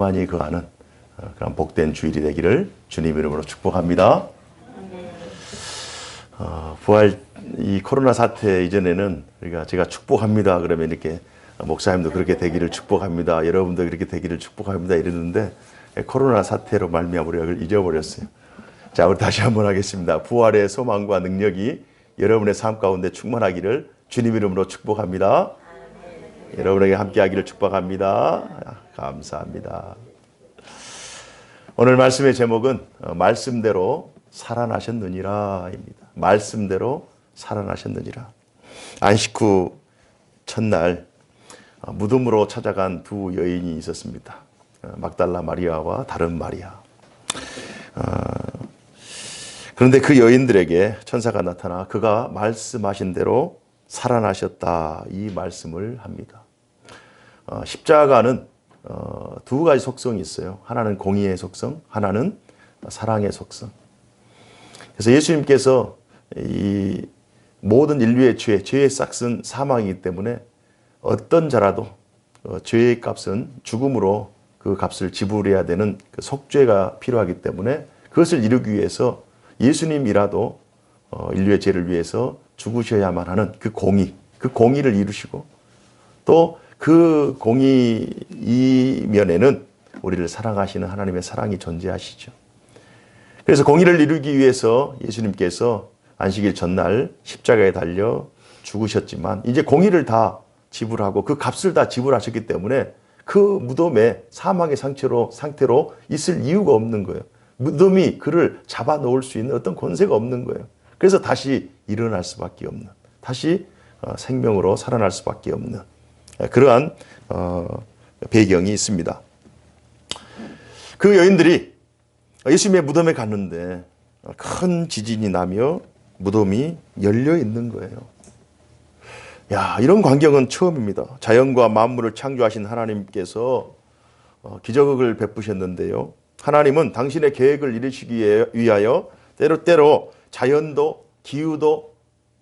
많이 거하는 그런 복된 주일이 되기를 주님 이름으로 축복합니다. 부활 이 코로나 사태 이전에는 제가 축복합니다 그러면 이렇게 목사님도 그렇게 되기를 축복합니다. 여러분도 그렇게 되기를 축복합니다 이랬는데 코로나 사태로 말미암아 우리가 그걸 잊어버렸어요. 자, 우리 다시 한번 하겠습니다. 부활의 소망과 능력이 여러분의 삶 가운데 충만하기를 주님 이름으로 축복합니다. 여러분에게 함께하기를 축복합니다. 감사합니다. 오늘 말씀의 제목은 말씀대로 살아나셨느니라입니다. 말씀대로 살아나셨느니라. 안식 후 첫날 무덤으로 찾아간 두 여인이 있었습니다. 막달라 마리아와 다른 마리아. 그런데 그 여인들에게 천사가 나타나 그가 말씀하신 대로 살아나셨다 이 말씀을 합니다. 십자가는 두 가지 속성이 있어요. 하나는 공의의 속성, 하나는 사랑의 속성. 그래서 예수님께서 이 모든 인류의 죄의 싹은 사망이기 때문에 어떤 자라도 죄의 값은 죽음으로 그 값을 지불해야 되는 그 속죄가 필요하기 때문에 그것을 이루기 위해서 예수님이라도 인류의 죄를 위해서 죽으셔야만 하는 그 공의를 이루시고 또 그 공의 이면에는 우리를 사랑하시는 하나님의 사랑이 존재하시죠. 그래서 공의를 이루기 위해서 예수님께서 안식일 전날 십자가에 달려 죽으셨지만 이제 공의를 다 지불하고 그 값을 다 지불하셨기 때문에 그 무덤에 사망의 상태로 있을 이유가 없는 거예요. 무덤이 그를 잡아놓을 수 있는 어떤 권세가 없는 거예요. 그래서 다시 일어날 수밖에 없는, 다시 생명으로 살아날 수밖에 없는 그러한 배경이 있습니다. 그 여인들이 예수님의 무덤에 갔는데 큰 지진이 나며 무덤이 열려 있는 거예요. 야, 이런 광경은 처음입니다. 자연과 만물을 창조하신 하나님께서 기적을 베푸셨는데요. 하나님은 당신의 계획을 이루시기 위하여 때로 자연도 기후도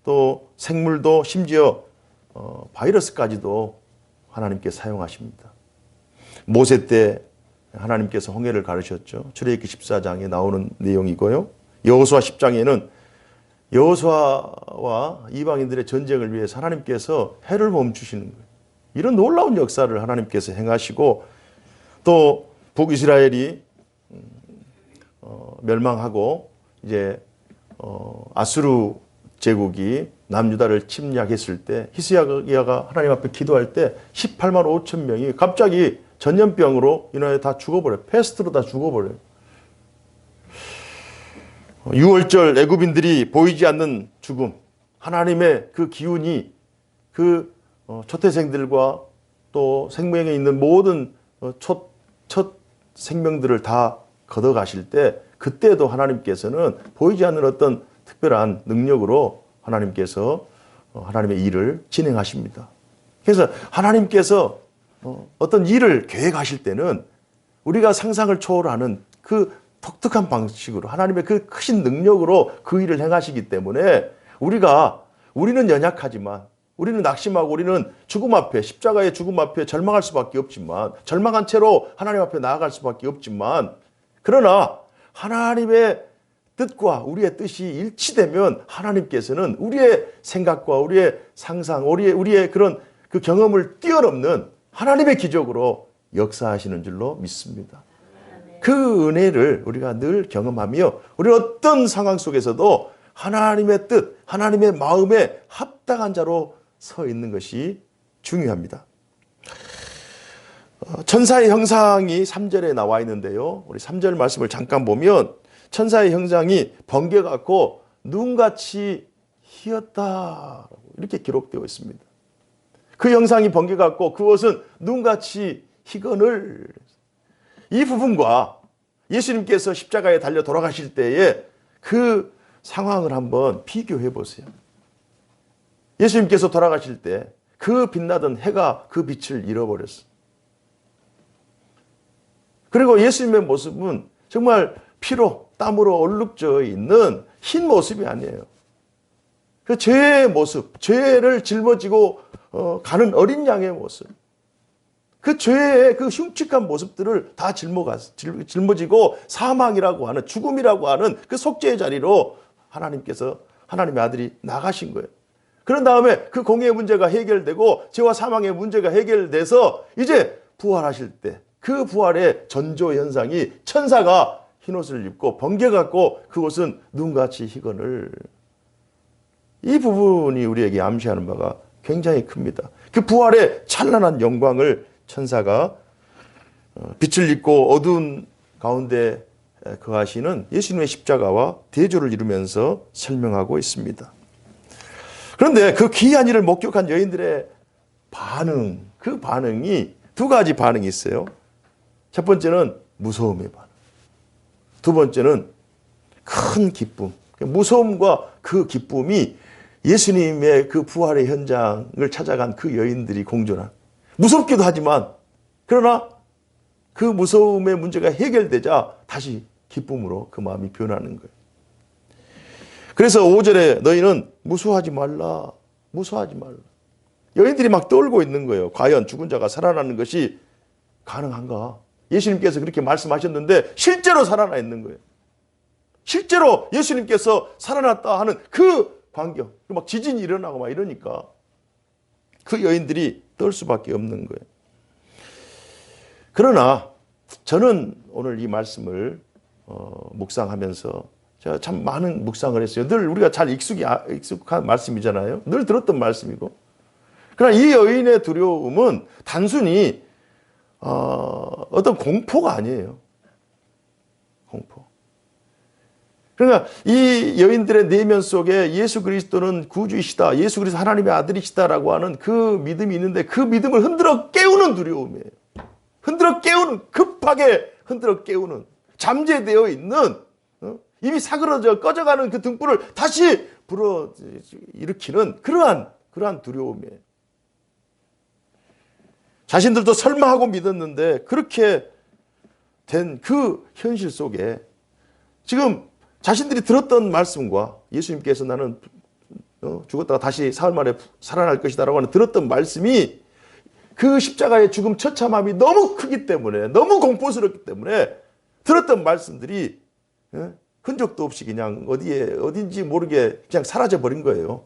또 생물도 심지어 바이러스까지도 하나님께 사용하십니다. 모세 때 하나님께서 홍해를 가르셨죠. 출애굽기 14장에 나오는 내용이고요. 여호수아 10장에는 여호수아와 이방인들의 전쟁을 위해서 하나님께서 해를 멈추시는 거예요. 이런 놀라운 역사를 하나님께서 행하시고 또 북이스라엘이 멸망하고 이제 아수르 제국이 남유다를 침략했을 때 히스기야가 하나님 앞에 기도할 때 18만 5천 명이 갑자기 전염병으로 인하여 다 죽어버려요. 패스트로 다 죽어버려요. 6월절 애굽인들이 보이지 않는 죽음, 하나님의 그 기운이 그 초태생들과 또 생명에 있는 모든 첫 생명들을 다 걷어가실 때 그때도 하나님께서는 보이지 않는 어떤 특별한 능력으로 하나님께서 하나님의 일을 진행하십니다. 그래서 하나님께서 어떤 일을 계획하실 때는 우리가 상상을 초월하는 그 독특한 방식으로 하나님의 그 크신 능력으로 그 일을 행하시기 때문에 우리는 연약하지만 우리는 낙심하고 우리는 죽음 앞에 십자가의 죽음 앞에 절망할 수밖에 없지만 절망한 채로 하나님 앞에 나아갈 수밖에 없지만 그러나 하나님의 뜻과 우리의 뜻이 일치되면 하나님께서는 우리의 생각과 우리의 상상, 우리의 그런 그 경험을 뛰어넘는 하나님의 기적으로 역사하시는 줄로 믿습니다. 그 은혜를 우리가 늘 경험하며 우리 어떤 상황 속에서도 하나님의 뜻, 하나님의 마음에 합당한 자로 서 있는 것이 중요합니다. 천사의 형상이 3절에 나와 있는데요. 우리 3절 말씀을 잠깐 보면 천사의 형상이 번개같고 눈같이 희었다 이렇게 기록되어 있습니다. 그 형상이 번개같고 그것은 눈같이 희거늘 이 부분과 예수님께서 십자가에 달려 돌아가실 때의 그 상황을 한번 비교해 보세요. 예수님께서 돌아가실 때 그 빛나던 해가 그 빛을 잃어버렸어요. 그리고 예수님의 모습은 정말 피로 땀으로 얼룩져 있는 흰 모습이 아니에요. 그 죄의 모습, 죄를 짊어지고 가는 어린 양의 모습. 그 죄의 그 흉측한 모습들을 다 짊어지고 사망이라고 하는, 죽음이라고 하는 그 속죄의 자리로 하나님께서, 하나님의 아들이 나가신 거예요. 그런 다음에 그 공의의 문제가 해결되고 죄와 사망의 문제가 해결돼서 이제 부활하실 때 그 부활의 전조 현상이 천사가 흰옷을 입고 번개 같고 그곳은 눈같이 희거늘. 이 부분이 우리에게 암시하는 바가 굉장히 큽니다. 그 부활의 찬란한 영광을 천사가 빛을 입고 어두운 가운데 거하시는 예수님의 십자가와 대조를 이루면서 설명하고 있습니다. 그런데 그 귀한 일을 목격한 여인들의 반응, 그 반응이 두 가지 반응이 있어요. 첫 번째는 무서움의 반응. 두 번째는 큰 기쁨. 무서움과 그 기쁨이 예수님의 그 부활의 현장을 찾아간 그 여인들이 공존한, 무섭기도 하지만 그러나 그 무서움의 문제가 해결되자 다시 기쁨으로 그 마음이 변하는 거예요. 그래서 5절에 너희는 무서워하지 말라. 무서워하지 말라. 여인들이 막 떨고 있는 거예요. 과연 죽은 자가 살아나는 것이 가능한가? 예수님께서 그렇게 말씀하셨는데 실제로 살아나 있는 거예요. 실제로 예수님께서 살아났다 하는 그 광경, 막 지진이 일어나고 막 이러니까 그 여인들이 떨 수밖에 없는 거예요. 그러나 저는 오늘 이 말씀을 묵상하면서 제가 참 많은 묵상을 했어요. 늘 우리가 잘 익숙한 말씀이잖아요. 늘 들었던 말씀이고. 그러나 이 여인의 두려움은 단순히 어떤 공포가 아니에요. 공포. 그러니까 이 여인들의 내면 속에 예수 그리스도는 구주이시다, 예수 그리스도 하나님의 아들이시다라고 하는 그 믿음이 있는데 그 믿음을 흔들어 깨우는 두려움이에요. 흔들어 깨우는, 급하게 흔들어 깨우는, 잠재되어 있는, 이미 사그러져 꺼져가는 그 등불을 다시 불어 일으키는 그러한 두려움이에요. 자신들도 설마 하고 믿었는데 그렇게 된 그 현실 속에 지금 자신들이 들었던 말씀과 예수님께서 나는 죽었다가 다시 사흘 만에 살아날 것이다 라고 하는 들었던 말씀이 그 십자가의 죽음 처참함이 너무 크기 때문에, 너무 공포스럽기 때문에 들었던 말씀들이 흔적도 없이 그냥 어딘지 모르게 그냥 사라져 버린 거예요.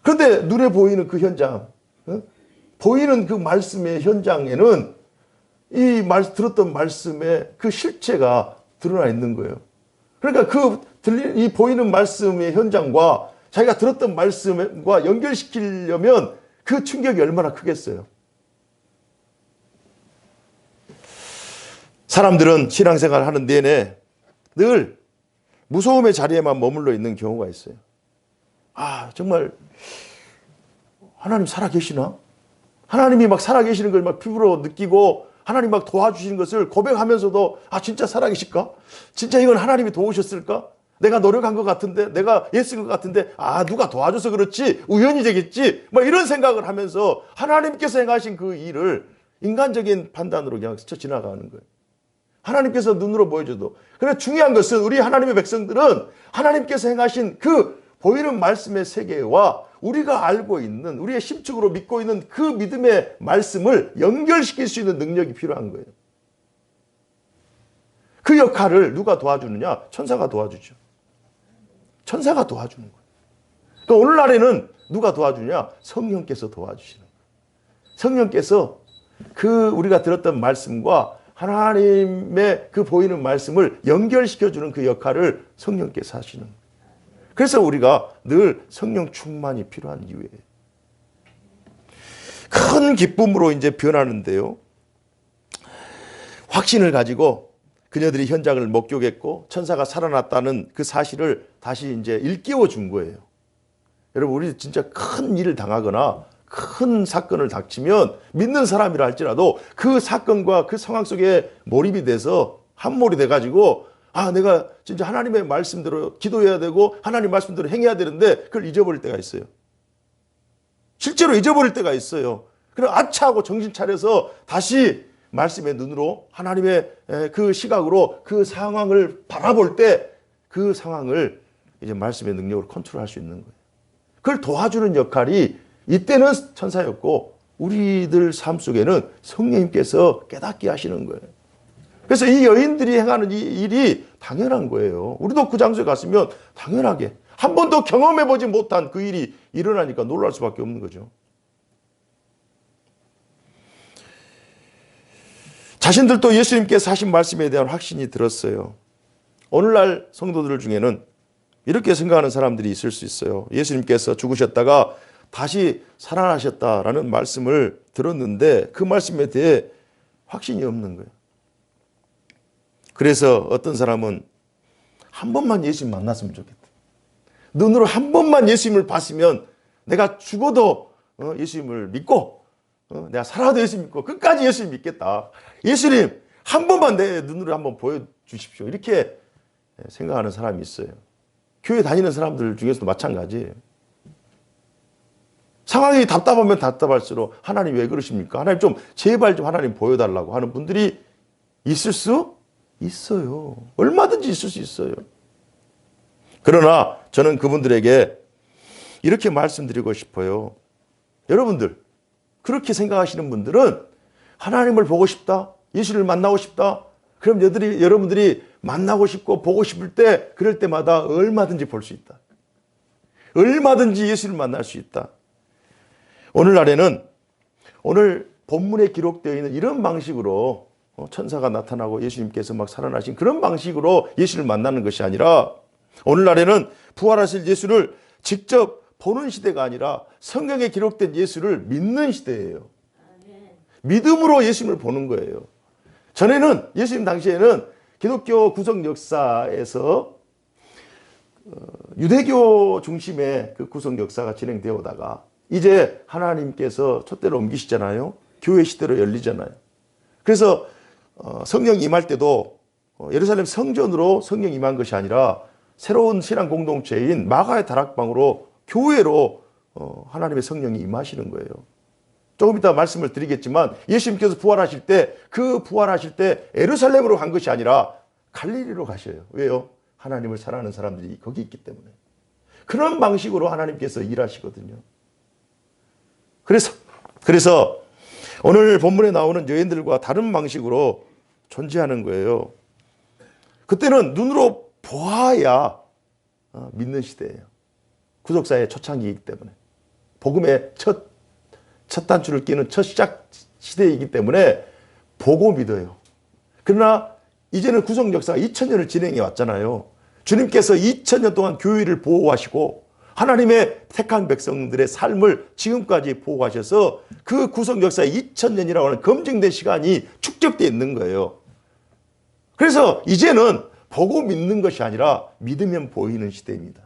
그런데 눈에 보이는 그 현장, 보이는 그 말씀의 현장에는 들었던 말씀의 그 실체가 드러나 있는 거예요. 그러니까 이 보이는 말씀의 현장과 자기가 들었던 말씀과 연결시키려면 그 충격이 얼마나 크겠어요. 사람들은 신앙생활을 하는 내내 늘 무서움의 자리에만 머물러 있는 경우가 있어요. 정말 하나님 살아계시나? 하나님이 막 살아계시는 걸 막 피부로 느끼고 하나님 막 도와주시는 것을 고백하면서도 진짜 살아계실까? 진짜 이건 하나님이 도우셨을까? 내가 노력한 것 같은데, 내가 애쓴 것 같은데, 누가 도와줘서 그렇지, 우연이 되겠지, 막 이런 생각을 하면서 하나님께서 행하신 그 일을 인간적인 판단으로 그냥 스쳐 지나가는 거예요. 하나님께서 눈으로 보여줘도. 그런데 중요한 것은 우리 하나님의 백성들은 하나님께서 행하신 그 보이는 말씀의 세계와 우리가 알고 있는, 우리의 심적으로 믿고 있는 그 믿음의 말씀을 연결시킬 수 있는 능력이 필요한 거예요. 그 역할을 누가 도와주느냐? 천사가 도와주죠. 천사가 도와주는 거예요. 그러니까 오늘날에는 누가 도와주냐? 성령께서 도와주시는 거예요. 성령께서 우리가 들었던 말씀과 하나님의 그 보이는 말씀을 연결시켜주는 그 역할을 성령께서 하시는 거예요. 그래서 우리가 늘 성령 충만이 필요한 이유예요. 큰 기쁨으로 이제 변하는데요. 확신을 가지고 그녀들이 현장을 목격했고 천사가 살아났다는 그 사실을 다시 이제 일깨워 준 거예요. 여러분, 우리 진짜 큰 일을 당하거나 큰 사건을 닥치면 믿는 사람이라 할지라도 그 사건과 그 상황 속에 몰입이 돼서 함몰이 돼가지고 내가 진짜 하나님의 말씀대로 기도해야 되고 하나님 말씀대로 행해야 되는데 그걸 잊어버릴 때가 있어요. 실제로 잊어버릴 때가 있어요. 그럼 아차 하고 정신 차려서 다시 말씀의 눈으로 하나님의 그 시각으로 그 상황을 바라볼 때 그 상황을 이제 말씀의 능력으로 컨트롤할 수 있는 거예요. 그걸 도와주는 역할이 이때는 천사였고 우리들 삶 속에는 성령님께서 깨닫게 하시는 거예요. 그래서 이 여인들이 행하는 이 일이 당연한 거예요. 우리도 그 장소에 갔으면 당연하게 한 번도 경험해보지 못한 그 일이 일어나니까 놀랄 수밖에 없는 거죠. 자신들도 예수님께서 하신 말씀에 대한 확신이 들었어요. 오늘날 성도들 중에는 이렇게 생각하는 사람들이 있을 수 있어요. 예수님께서 죽으셨다가 다시 살아나셨다라는 말씀을 들었는데 그 말씀에 대해 확신이 없는 거예요. 그래서 어떤 사람은 한 번만 예수님 만났으면 좋겠다. 눈으로 한 번만 예수님을 봤으면 내가 죽어도 예수님을 믿고 내가 살아도 예수님 믿고 끝까지 예수님 믿겠다. 예수님 한 번만 내 눈으로 한번 보여주십시오. 이렇게 생각하는 사람이 있어요. 교회 다니는 사람들 중에서도 마찬가지예요. 상황이 답답하면 답답할수록 하나님 왜 그러십니까? 하나님 좀 제발 좀 하나님 보여달라고 하는 분들이 있을 수 있어요. 얼마든지 있을 수 있어요. 그러나 저는 그분들에게 이렇게 말씀드리고 싶어요. 여러분들 그렇게 생각하시는 분들은 하나님을 보고 싶다, 예수를 만나고 싶다. 그럼 여러분들이 만나고 싶고 보고 싶을 때 그럴 때마다 얼마든지 볼 수 있다. 얼마든지 예수를 만날 수 있다. 오늘날에는 오늘 본문에 기록되어 있는 이런 방식으로 천사가 나타나고 예수님께서 막 살아나신 그런 방식으로 예수를 만나는 것이 아니라 오늘날에는 부활하실 예수를 직접 보는 시대가 아니라 성경에 기록된 예수를 믿는 시대예요. 믿음으로 예수님을 보는 거예요. 전에는 예수님 당시에는 기독교 구속 역사에서 유대교 중심의 그 구속 역사가 진행되어 오다가 이제 하나님께서 촛대를 옮기시잖아요. 교회 시대로 열리잖아요. 그래서 성령 임할 때도 예루살렘 성전으로 성령 임한 것이 아니라 새로운 신앙 공동체인 마가의 다락방으로 교회로 하나님의 성령이 임하시는 거예요. 조금 이따 말씀을 드리겠지만 예수님께서 부활하실 때 그 부활하실 때 예루살렘으로 간 것이 아니라 갈릴리로 가셔요. 왜요? 하나님을 사랑하는 사람들이 거기 있기 때문에. 그런 방식으로 하나님께서 일하시거든요. 그래서 오늘 본문에 나오는 여인들과 다른 방식으로 존재하는 거예요. 그때는 눈으로 보아야 믿는 시대예요. 구속사의 초창기이기 때문에. 복음의 첫 단추를 끼는 첫 시작 시대이기 때문에 보고 믿어요. 그러나 이제는 구속 역사가 2000년을 진행해 왔잖아요. 주님께서 2000년 동안 교회를 보호하시고 하나님의 택한 백성들의 삶을 지금까지 보호하셔서 그 구속 역사의 2000년이라고 하는 검증된 시간이 축적되어 있는 거예요. 그래서 이제는 보고 믿는 것이 아니라 믿으면 보이는 시대입니다.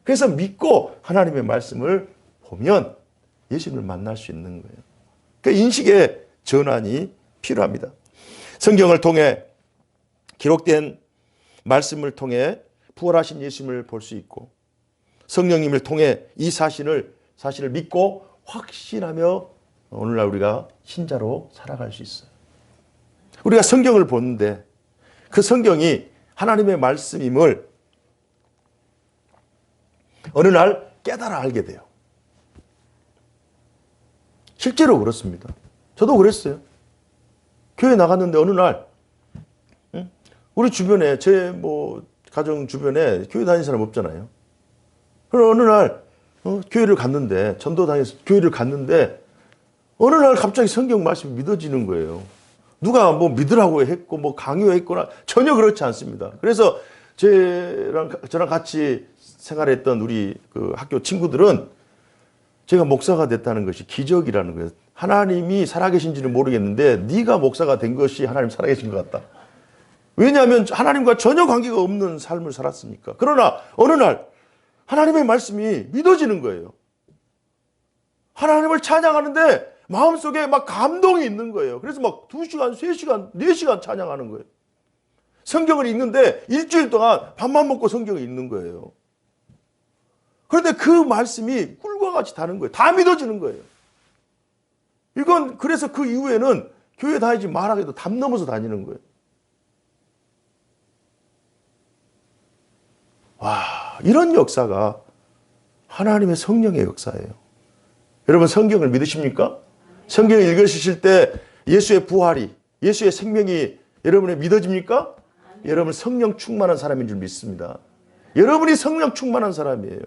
그래서 믿고 하나님의 말씀을 보면 예수님을 만날 수 있는 거예요. 그 인식의 전환이 필요합니다. 성경을 통해 기록된 말씀을 통해 부활하신 예수님을 볼 수 있고 성령님을 통해 이 사실을 믿고 확신하며 오늘날 우리가 신자로 살아갈 수 있어요. 우리가 성경을 보는데 그 성경이 하나님의 말씀임을 어느 날 깨달아 알게 돼요. 실제로 그렇습니다. 저도 그랬어요. 교회 나갔는데 어느 날 우리 주변에 제 가정 주변에 교회 다니는 사람 없잖아요. 그럼 어느 날 교회를 갔는데 전도 다녀서 교회를 갔는데 어느 날 갑자기 성경 말씀이 믿어지는 거예요. 누가 믿으라고 했고 강요했거나 전혀 그렇지 않습니다. 그래서 저랑 같이 생활했던 우리 그 학교 친구들은 제가 목사가 됐다는 것이 기적이라는 거예요. 하나님이 살아계신지는 모르겠는데 네가 목사가 된 것이 하나님 살아계신 것 같다. 왜냐하면 하나님과 전혀 관계가 없는 삶을 살았으니까. 그러나 어느 날 하나님의 말씀이 믿어지는 거예요. 하나님을 찬양하는데 마음속에 막 감동이 있는 거예요. 그래서 막 2시간, 3시간, 4시간 찬양하는 거예요. 성경을 읽는데 일주일 동안 밥만 먹고 성경을 읽는 거예요. 그런데 그 말씀이 꿀과 같이 다른 거예요. 다 믿어지는 거예요. 그래서 그 이후에는 교회 다니지 말하게도 담 넘어서 다니는 거예요. 와, 이런 역사가 하나님의 성령의 역사예요. 여러분 성경을 믿으십니까? 성경을 읽으실 때 예수의 부활이, 예수의 생명이 여러분의 믿어집니까? 여러분 성령 충만한 사람인 줄 믿습니다. 여러분이 성령 충만한 사람이에요.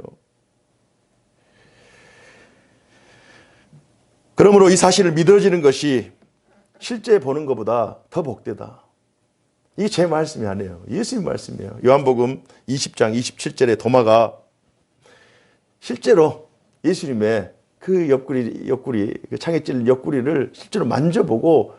그러므로 이 사실을 믿어지는 것이 실제 보는 것보다 더 복되다. 이게 제 말씀이 아니에요. 예수님 말씀이에요. 요한복음 20장 27절에 도마가 실제로 예수님의 그 옆구리, 그 창에 찔린 옆구리를 실제로 만져보고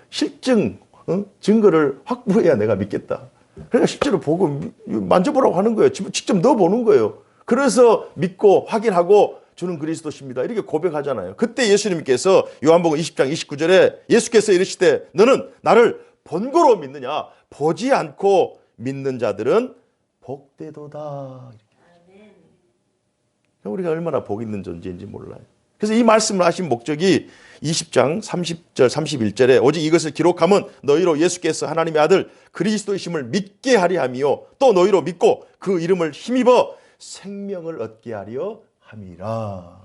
증거를 확보해야 내가 믿겠다. 그러니까 실제로 보고 만져보라고 하는 거예요. 직접 넣어보는 거예요. 그래서 믿고 확인하고 주는 그리스도십니다. 이렇게 고백하잖아요. 그때 예수님께서 요한복음 20장 29절에 예수께서 이르시되 너는 나를 본고로 믿느냐? 보지 않고 믿는 자들은 복되도다. 우리가 얼마나 복 있는 존재인지 몰라요. 그래서 이 말씀을 하신 목적이 20장 30절 31절에 오직 이것을 기록하면 너희로 예수께서 하나님의 아들 그리스도이심을 믿게 하려 함이요 또 너희로 믿고 그 이름을 힘입어 생명을 얻게 하려 함이라.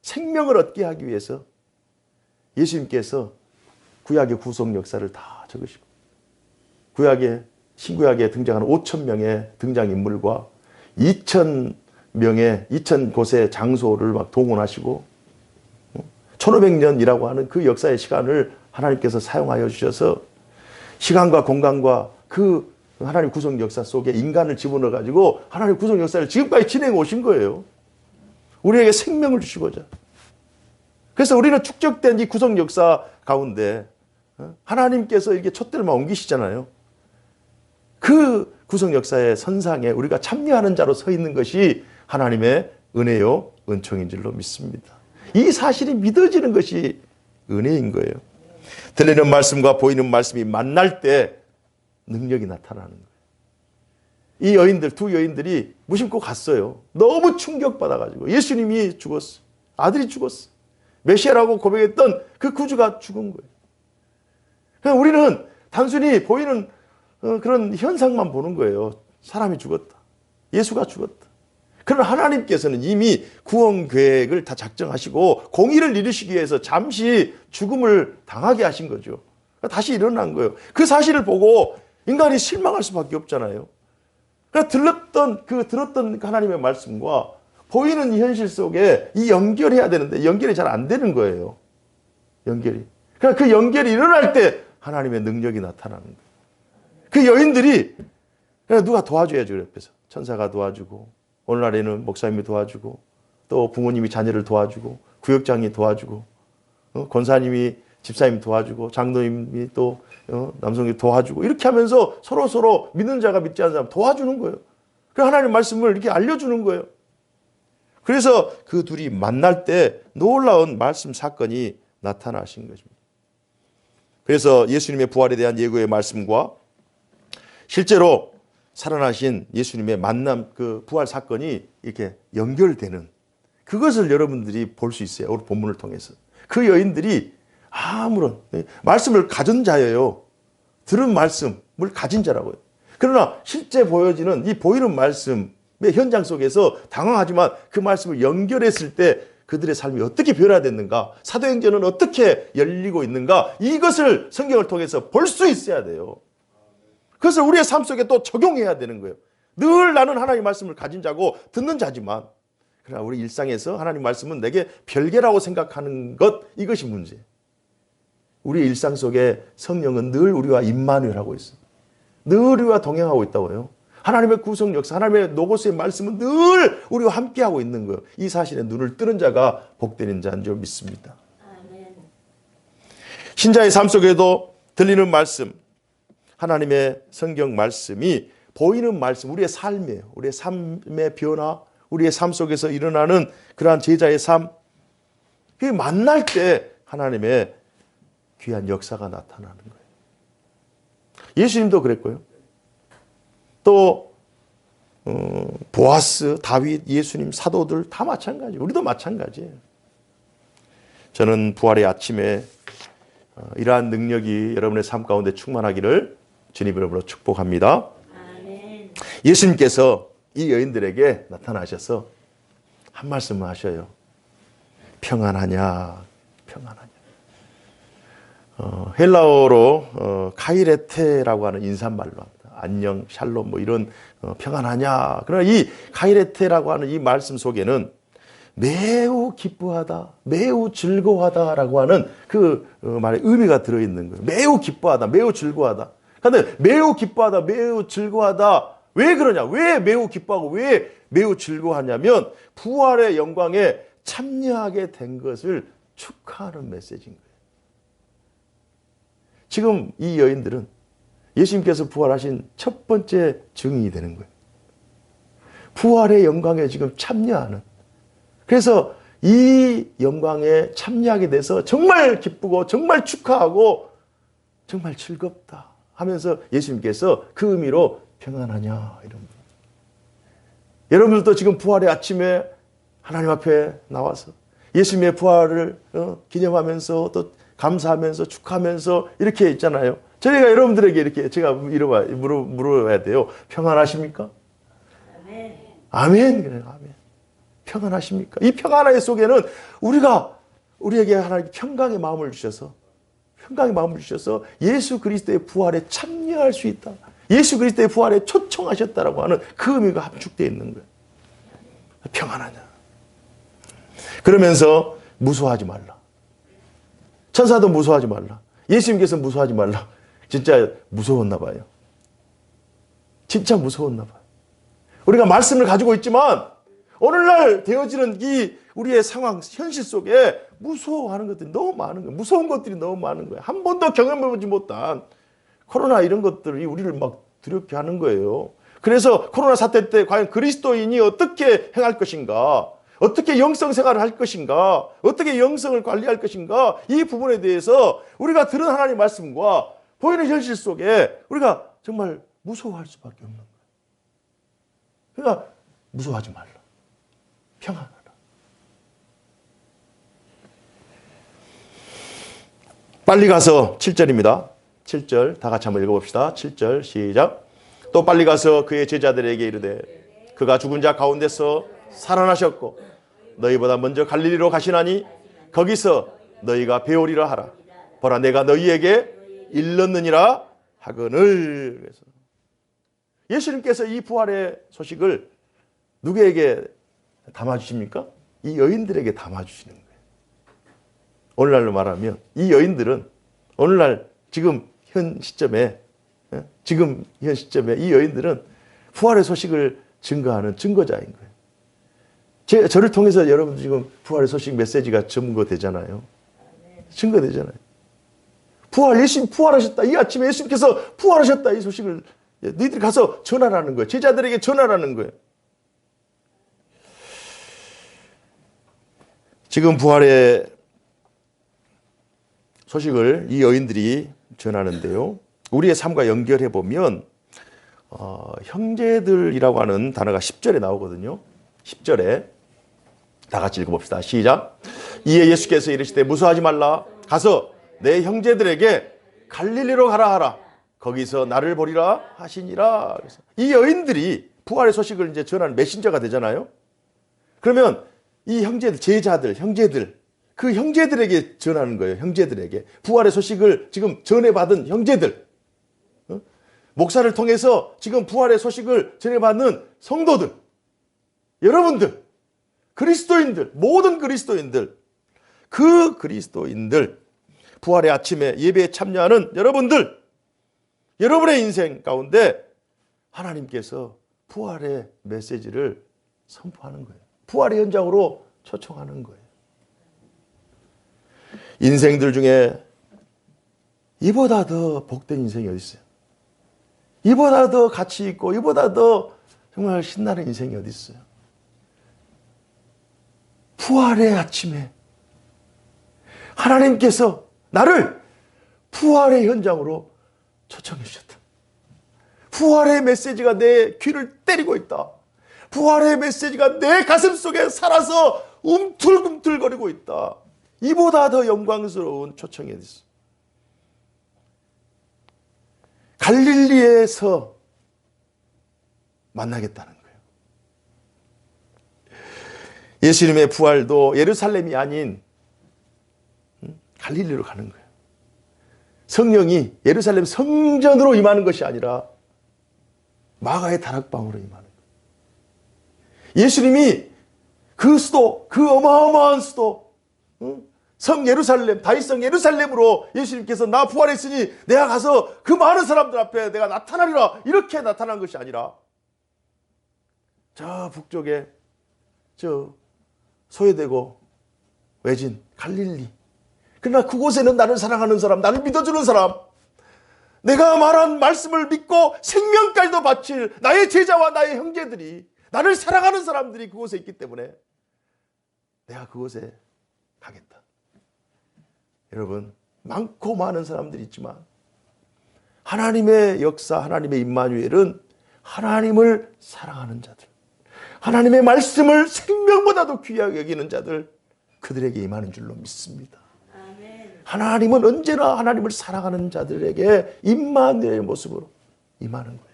생명을 얻게 하기 위해서 예수님께서 구약의 구속 역사를 다 적으시고 신구약에 등장하는 5천 명의 등장인물과 2천 곳의 장소를 막 동원하시고 1500년이라고 하는 그 역사의 시간을 하나님께서 사용하여 주셔서 시간과 공간과 그 하나님 구속 역사 속에 인간을 집어넣어 가지고 하나님 구속 역사를 지금까지 진행해 오신 거예요. 우리에게 생명을 주시고자. 그래서 우리는 축적된 이 구속 역사 가운데 하나님께서 이렇게 촛대를만 옮기시잖아요. 그 구속 역사의 선상에 우리가 참여하는 자로 서 있는 것이 하나님의 은혜요 은총인 줄로 믿습니다. 이 사실이 믿어지는 것이 은혜인 거예요. 들리는 말씀과 보이는 말씀이 만날 때 능력이 나타나는 거예요. 이 여인들, 두 여인들이 무심코 갔어요. 너무 충격받아가지고 예수님이 죽었어. 아들이 죽었어. 메시아라고 고백했던 그 구주가 죽은 거예요. 그냥 우리는 단순히 보이는 그런 현상만 보는 거예요. 사람이 죽었다. 예수가 죽었다. 그러나 하나님께서는 이미 구원 계획을 다 작정하시고 공의를 이루시기 위해서 잠시 죽음을 당하게 하신 거죠. 다시 일어난 거예요. 그 사실을 보고 인간이 실망할 수밖에 없잖아요. 그러니까 들었던 하나님의 말씀과 보이는 현실 속에 이 연결해야 되는데 연결이 잘 안 되는 거예요. 연결이. 그러니까 그 연결이 일어날 때 하나님의 능력이 나타나는 거예요. 그 여인들이 누가 도와줘야죠. 옆에서 천사가 도와주고 오늘날에는 목사님이 도와주고 또 부모님이 자녀를 도와주고 구역장이 도와주고 권사님이 집사님 도와주고 장로님이 또 남성이 도와주고 이렇게 하면서 서로 믿는 자가 믿지 않는 사람 도와주는 거예요. 그래서 하나님의 말씀을 이렇게 알려주는 거예요. 그래서 그 둘이 만날 때 놀라운 말씀 사건이 나타나신 것입니다. 그래서 예수님의 부활에 대한 예고의 말씀과 실제로 살아나신 예수님의 만남 그 부활 사건이 이렇게 연결되는 그것을 여러분들이 볼 수 있어요. 오늘 본문을 통해서. 그 여인들이 아무런 말씀을 가진 자예요. 들은 말씀을 가진 자라고요. 그러나 실제 보여지는 이 보이는 말씀의 현장 속에서 당황하지만 그 말씀을 연결했을 때 그들의 삶이 어떻게 변화됐는가, 사도행전은 어떻게 열리고 있는가, 이것을 성경을 통해서 볼 수 있어야 돼요. 그것을 우리의 삶 속에 또 적용해야 되는 거예요. 늘 나는 하나님의 말씀을 가진 자고 듣는 자지만 그러나 우리 일상에서 하나님 말씀은 내게 별개라고 생각하는 것, 이것이 문제예요. 우리 일상 속에 성령은 늘 우리와 임마누엘하고 있어요. 늘 우리와 동행하고 있다고요. 하나님의 구속 역사, 하나님의 노고스의 말씀은 늘 우리와 함께하고 있는 거예요. 이 사실에 눈을 뜨는 자가 복되는 자인 줄 믿습니다. 아멘. 신자의 삶 속에도 들리는 말씀, 하나님의 성경 말씀이 보이는 말씀, 우리의 삶이에요. 우리의 삶의 변화, 우리의 삶 속에서 일어나는 그러한 제자의 삶, 그게 만날 때 하나님의 귀한 역사가 나타나는 거예요. 예수님도 그랬고요. 또 보아스, 다윗, 예수님, 사도들 다 마찬가지예요. 우리도 마찬가지예요. 저는 부활의 아침에 이러한 능력이 여러분의 삶 가운데 충만하기를 주님 이름으로 축복합니다. 아멘. 예수님께서 이 여인들에게 나타나셔서 한 말씀을 하셔요. 평안하냐, 평안하냐. 헬라어로 카이레테라고 하는 인사말로 합니다. 안녕, 샬롬 뭐 이런 평안하냐. 그러나 이 카이레테라고 하는 이 말씀 속에는 매우 기뻐하다, 매우 즐거워하다라고 하는 그 말의 의미가 들어있는 거예요. 매우 기뻐하다, 매우 즐거워하다. 그런데 매우 기뻐하다, 매우 즐거워하다. 왜 그러냐? 왜 매우 기뻐하고 왜 매우 즐거워하냐면 부활의 영광에 참여하게 된 것을 축하하는 메시지인 거예요. 지금 이 여인들은 예수님께서 부활하신 첫 번째 증인이 되는 거예요. 부활의 영광에 지금 참여하는. 그래서 이 영광에 참여하게 돼서 정말 기쁘고 정말 축하하고 정말 즐겁다 하면서 예수님께서 그 의미로 평안하냐 이런 거. 여러분들도 지금 부활의 아침에 하나님 앞에 나와서 예수님의 부활을 기념하면서 또 감사하면서 축하하면서 이렇게 있잖아요. 저희가 여러분들에게 이렇게 제가 물어봐야 돼요. 평안하십니까? 아멘. 아멘. 그래요. 아멘. 평안하십니까? 이 평안의 속에는 우리에게 하나님 평강의 마음을 주셔서 예수 그리스도의 부활에 참여할 수 있다. 예수 그리스도의 부활에 초청하셨다라고 하는 그 의미가 함축되어 있는 거예요. 평안하냐. 그러면서 무서워하지 말라. 천사도 무서워하지 말라. 예수님께서 무서워하지 말라. 진짜 무서웠나 봐요. 진짜 무서웠나 봐요. 우리가 말씀을 가지고 있지만 오늘날 되어지는 이 우리의 상황, 현실 속에 무서워하는 것들이 너무 많은 거예요. 무서운 것들이 너무 많은 거예요. 한 번도 경험해보지 못한 코로나 이런 것들이 우리를 막 두렵게 하는 거예요. 그래서 코로나 사태 때 과연 그리스도인이 어떻게 행할 것인가? 어떻게 영성 생활을 할 것인가? 어떻게 영성을 관리할 것인가? 이 부분에 대해서 우리가 들은 하나님의 말씀과 보이는 현실 속에 우리가 정말 무서워할 수밖에 없는 거예요. 그러니까 무서워하지 말라. 평안하라. 빨리 가서 7절입니다. 7절 다 같이 한번 읽어봅시다. 7절 시작. 또 빨리 가서 그의 제자들에게 이르되 그가 죽은 자 가운데서 살아나셨고 너희보다 먼저 갈릴리로 가시나니 거기서 너희가 배우리라 하라. 보라 내가 너희에게 일렀느니라 하거늘. 그래서 예수님께서 이 부활의 소식을 누구에게 담아주십니까? 이 여인들에게 담아주시는 거예요. 오늘날로 말하면 이 여인들은 오늘날 지금 현 시점에 이 여인들은 부활의 소식을 증거하는 증거자인 거예요. 저를 통해서 여러분들 지금 부활의 소식 메시지가 증거되잖아요. 증거되잖아요. 예수님 부활하셨다. 이 아침에 예수님께서 부활하셨다. 이 소식을 너희들이 가서 전하라는 거예요. 제자들에게 전하라는 거예요. 지금 부활의 소식을 이 여인들이 전하는데요. 우리의 삶과 연결해 보면 형제들이라고 하는 단어가 10절에 나오거든요. 10절에 다 같이 읽어봅시다. 시작. 이에 예수께서 이르시되 무서워하지 말라. 가서 내 형제들에게 갈릴리로 가라 하라. 거기서 나를 보리라 하시니라. 그래서 이 여인들이 부활의 소식을 이제 전하는 메신저가 되잖아요. 그러면 이 형제들, 제자들, 형제들, 그 형제들에게 전하는 거예요. 형제들에게. 부활의 소식을 지금 전해받은 형제들. 목사를 통해서 지금 부활의 소식을 전해받는 성도들. 여러분들. 그리스도인들. 모든 그리스도인들. 그 그리스도인들. 부활의 아침에 예배에 참여하는 여러분들. 여러분의 인생 가운데 하나님께서 부활의 메시지를 선포하는 거예요. 부활의 현장으로 초청하는 거예요. 인생들 중에 이보다 더 복된 인생이 어디 있어요? 이보다 더 가치 있고 이보다 더 정말 신나는 인생이 어디 있어요? 부활의 아침에 하나님께서 나를 부활의 현장으로 초청해 주셨다. 부활의 메시지가 내 귀를 때리고 있다. 부활의 메시지가 내 가슴 속에 살아서 움틀움틀거리고 있다. 이보다 더 영광스러운 초청이 어디 있어? 갈릴리에서 만나겠다는 거예요. 예수님의 부활도 예루살렘이 아닌 갈릴리로 가는 거예요. 성령이 예루살렘 성전으로 임하는 것이 아니라 마가의 다락방으로 임하는 거예요. 예수님이 그 수도, 그 어마어마한 수도, 성 예루살렘, 다윗성 예루살렘으로 예수님께서 나 부활했으니 내가 가서 그 많은 사람들 앞에 내가 나타나리라, 이렇게 나타난 것이 아니라 저 북쪽에 저 소외되고 외진 갈릴리, 그러나 그곳에는 나를 사랑하는 사람, 나를 믿어주는 사람, 내가 말한 말씀을 믿고 생명까지도 바칠 나의 제자와 나의 형제들이, 나를 사랑하는 사람들이 그곳에 있기 때문에 내가 그곳에 가겠다. 여러분, 많고 많은 사람들이 있지만 하나님의 역사, 하나님의 임마누엘은 하나님을 사랑하는 자들, 하나님의 말씀을 생명보다도 귀하게 여기는 자들, 그들에게 임하는 줄로 믿습니다. 하나님은 언제나 하나님을 사랑하는 자들에게 임마누엘의 모습으로 임하는 거예요.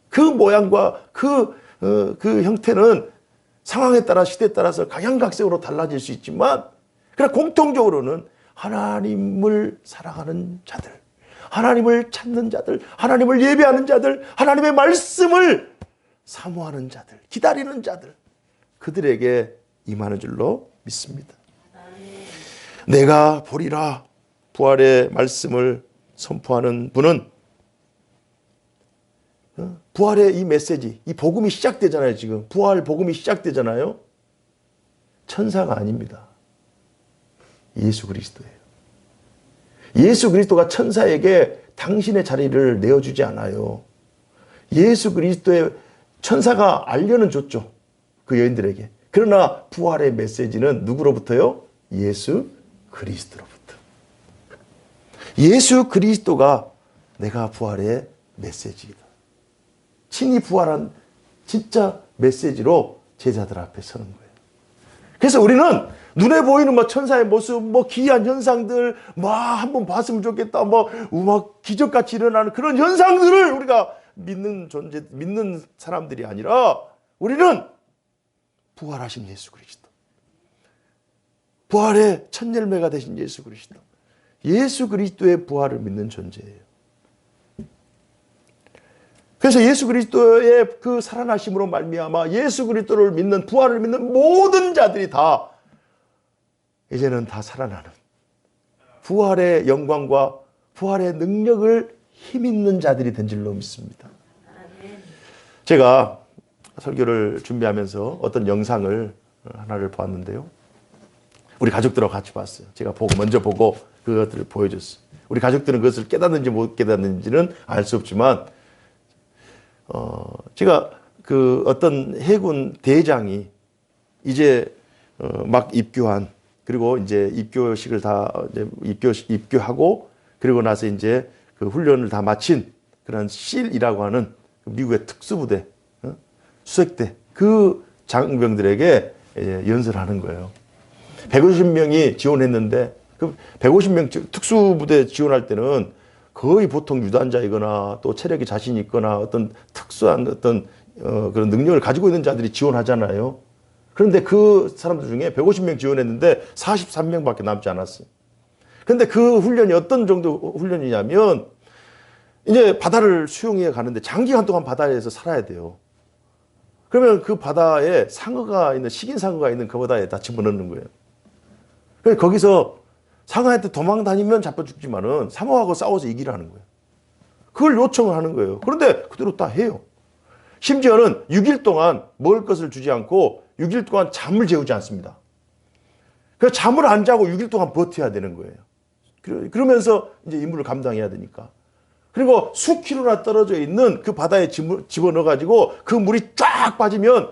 그 모양과 그 형태는 상황에 따라, 시대에 따라서 각양각색으로 달라질 수 있지만, 그러나 공통적으로는 하나님을 사랑하는 자들, 하나님을 찾는 자들, 하나님을 예배하는 자들, 하나님의 말씀을 사모하는 자들, 기다리는 자들, 그들에게 임하는 줄로 믿습니다. 내가 보리라, 부활의 말씀을 선포하는 분은 부활의 이 메시지, 이 복음이 시작되잖아요. 지금 부활 복음이 시작되잖아요. 천사가 아닙니다. 예수 그리스도예요. 예수 그리스도가 천사에게 당신의 자리를 내어주지 않아요. 예수 그리스도의 천사가 알려는 줬죠, 그 여인들에게. 그러나 부활의 메시지는 누구로부터요? 예수 그리스도로부터. 예수 그리스도가 내가 부활의 메시지이다. 친히 부활한 진짜 메시지로 제자들 앞에 서는 거예요. 그래서 우리는 눈에 보이는 뭐 천사의 모습, 뭐 기이한 현상들, 한번 봤으면 좋겠다, 막 기적같이 일어나는 그런 현상들을 우리가 믿는 사람들이 아니라, 우리는 부활하신 예수 그리스도, 부활의 첫 열매가 되신 예수 그리스도, 예수 그리스도의 부활을 믿는 존재예요. 그래서 예수 그리스도의 그 살아나심으로 말미암아 예수 그리스도를 믿는, 부활을 믿는 모든 자들이 다 이제는 다 살아나는, 부활의 영광과 부활의 능력을 힘있는 자들이 된 줄로 믿습니다. 제가 설교를 준비하면서 어떤 영상을 하나를 보았는데요. 우리 가족들하고 같이 봤어요. 제가 먼저 보고 그것들을 보여줬어요. 우리 가족들은 그것을 깨닫는지 못 깨닫는지는 알 수 없지만, 제가 그 어떤 해군 대장이 이제 막 입교한, 그리고 이제 입교식을 다 입교하고, 그리고 나서 이제 그 훈련을 다 마친 그런 실이라고 하는 미국의 특수부대, 수색대, 그 장병들에게 연설하는 거예요. 150명이 지원했는데, 그 150명 특수부대 지원할 때는 거의 보통 유단자이거나 또 체력이 자신 있거나 어떤 특수한 어떤 그런 능력을 가지고 있는 자들이 지원하잖아요. 그런데 그 사람들 중에 150명 지원했는데 43명밖에 남지 않았어요. 그런데 그 훈련이 어떤 정도 훈련이냐면, 이제 바다를 수영해 가는데 장기간 동안 바다에서 살아야 돼요. 그러면 그 바다에 식인 상어가 있는 그 바다에 다 집어넣는 거예요. 그래서 거기서 상어한테 도망 다니면 잡혀 죽지만은 상어하고 싸워서 이기라는 거예요. 그걸 요청을 하는 거예요. 그런데 그대로 다 해요. 심지어는 6일 동안 먹을 것을 주지 않고 6일 동안 잠을 재우지 않습니다. 그래서 잠을 안 자고 6일 동안 버텨야 되는 거예요. 그러면서 이제 임무를 감당해야 되니까. 그리고 수킬로나 떨어져 있는 그 바다에 집어넣어가지고 그 물이 쫙 빠지면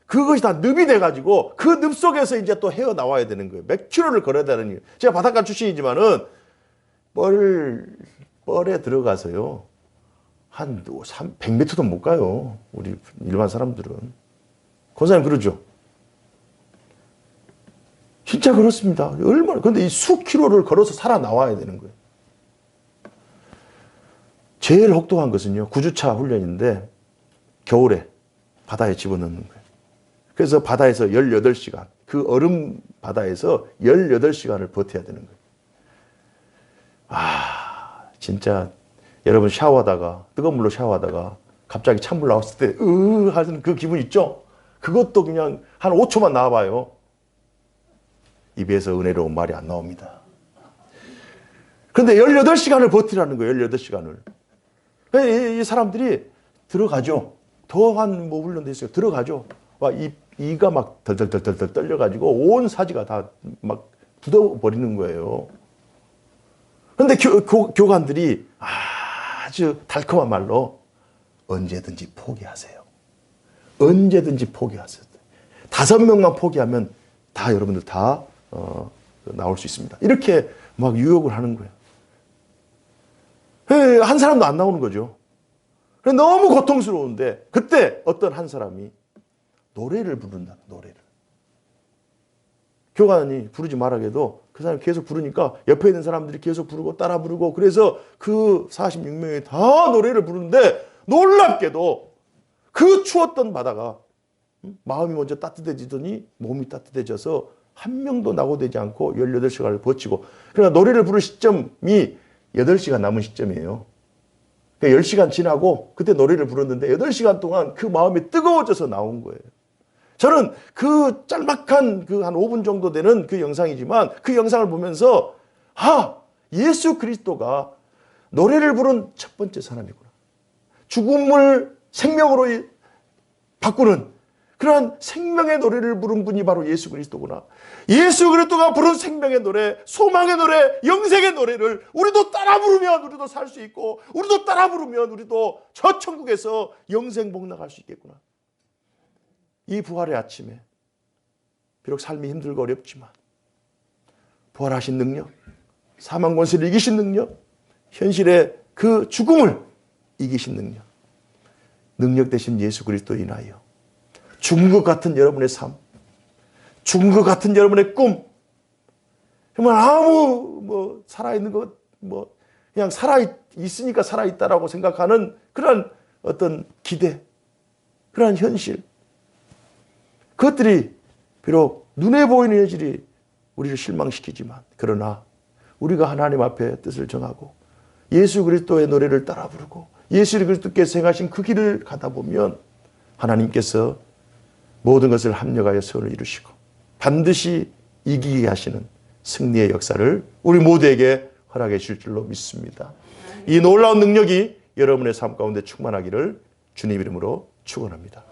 그것이 다 늪이 돼가지고 그 늪 속에서 이제 또 헤어나와야 되는 거예요. 몇 킬로를 걸어야 되는 거예요. 제가 바닷가 출신이지만은 뻘에 들어가서요, 한 100m도 못 가요. 우리 일반 사람들은. 권사님 그러죠? 진짜 그렇습니다. 얼마나. 근데 이 수킬로를 걸어서 살아나와야 되는 거예요. 제일 혹독한 것은요, 9주차 훈련인데 겨울에 바다에 집어넣는 거예요. 그래서 바다에서 18시간, 그 얼음 바다에서 18시간을 버텨야 되는 거예요. 진짜 여러분 샤워하다가, 뜨거운 물로 샤워하다가 갑자기 찬물 나왔을 때 하는 그 기분 있죠? 그것도 그냥 한 5초만 나와봐요. 입에서 은혜로운 말이 안 나옵니다. 그런데 18시간을 버티라는 거예요. 18시간을. 이 사람들이 들어가죠. 더한 뭐 훈련도 있어요. 들어가죠. 이가 막 덜덜덜덜 떨려가지고 온 사지가 다 막 굳어버리는 거예요. 그런데 교관들이 아주 달콤한 말로 언제든지 포기하세요. 언제든지 포기하세요. 5명만 포기하면 다 여러분들 다 나올 수 있습니다. 이렇게 막 유혹을 하는 거예요. 한 사람도 안 나오는 거죠. 너무 고통스러운데 그때 어떤 한 사람이 노래를 부른다. 노래를. 교관이 부르지 말라고 해도 그 사람이 계속 부르니까 옆에 있는 사람들이 계속 부르고 따라 부르고 그래서 그 46명이 다 노래를 부르는데 놀랍게도 그 추웠던 바다가 마음이 먼저 따뜻해지더니 몸이 따뜻해져서 한 명도 낙오되지 않고 18시간을 버티고 그러나 노래를 부를 시점이 8시간 남은 시점이에요. 10시간 지나고 그때 노래를 부르는데 8시간 동안 그 마음이 뜨거워져서 나온 거예요. 저는 그 짤막한 그 한 5분 정도 되는 그 영상이지만 그 영상을 보면서 예수 그리스도가 노래를 부른 첫 번째 사람이구나. 죽음을 생명으로 바꾸는 그러한 생명의 노래를 부른 분이 바로 예수 그리스도구나. 예수 그리스도가 부른 생명의 노래, 소망의 노래, 영생의 노래를 우리도 따라 부르면 우리도 살 수 있고 우리도 따라 부르면 우리도 저 천국에서 영생 복락할 수 있겠구나. 이 부활의 아침에 비록 삶이 힘들고 어렵지만 부활하신 능력, 사망 권세를 이기신 능력, 현실의 그 죽음을 이기신 능력 되신 예수 그리스도에 인하여 죽은 것 같은 여러분의 삶, 죽은 것 같은 여러분의 꿈, 정말 아무 살아있는 것, 그냥 살아있으니까 살아있다라고 생각하는 그런 어떤 기대, 그런 현실, 그것들이 비록 눈에 보이는 현실이 우리를 실망시키지만 그러나 우리가 하나님 앞에 뜻을 정하고 예수 그리스도의 노래를 따라 부르고 예수 그리스도께서 행하신 그 길을 가다 보면 하나님께서 모든 것을 합력하여 선을 이루시고 반드시 이기게 하시는 승리의 역사를 우리 모두에게 허락해 주실 줄로 믿습니다. 이 놀라운 능력이 여러분의 삶 가운데 충만하기를 주님 이름으로 축원합니다.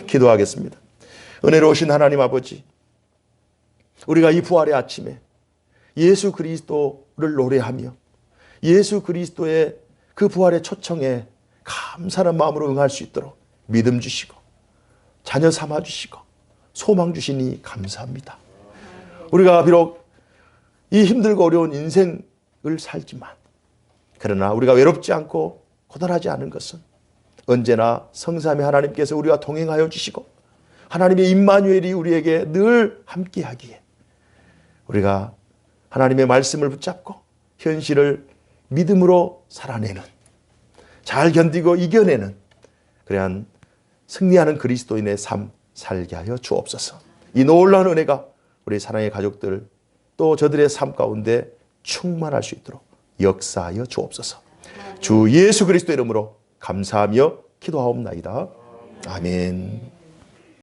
기도하겠습니다. 은혜로우신 하나님 아버지, 우리가 이 부활의 아침에 예수 그리스도를 노래하며 예수 그리스도의 그 부활의 초청에 감사한 마음으로 응할 수 있도록 믿음 주시고 자녀 삼아 주시고 소망 주시니 감사합니다. 우리가 비록 이 힘들고 어려운 인생을 살지만 그러나 우리가 외롭지 않고 고단하지 않은 것은 언제나 성삼위 하나님께서 우리와 동행하여 주시고 하나님의 임마누엘이 우리에게 늘 함께하기에 우리가 하나님의 말씀을 붙잡고 현실을 믿음으로 살아내는, 잘 견디고 이겨내는 그러한 승리하는 그리스도인의 삶 살게 하여 주옵소서. 이 놀라운 은혜가 우리 사랑의 가족들 또 저들의 삶 가운데 충만할 수 있도록 역사하여 주옵소서. 주 예수 그리스도 이름으로 감사하며 기도하옵나이다. 아멘.